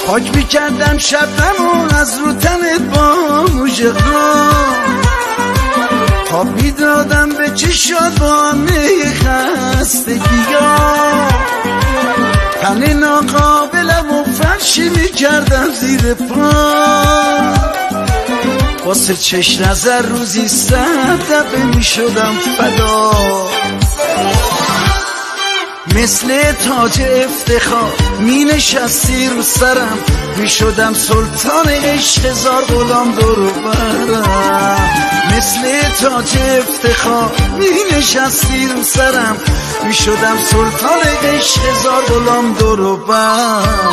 پاک میکردم شبنم و از رو تنت با موژقا، خواب میدادم به چشات با همه خستگی‌ها، تن ناقابلم و فرشی میکردم زیر پا، واسه چش نظر روزی 100 دفعه میشدم فدا، مثل تاج افتخار می نشستی رو سرم، می شدم سلطان عشق، هزار غلام دور و برم، مثل تاج افتخار می نشستی رو سرم، می شدم سلطان عشق، هزار غلام دور و برم.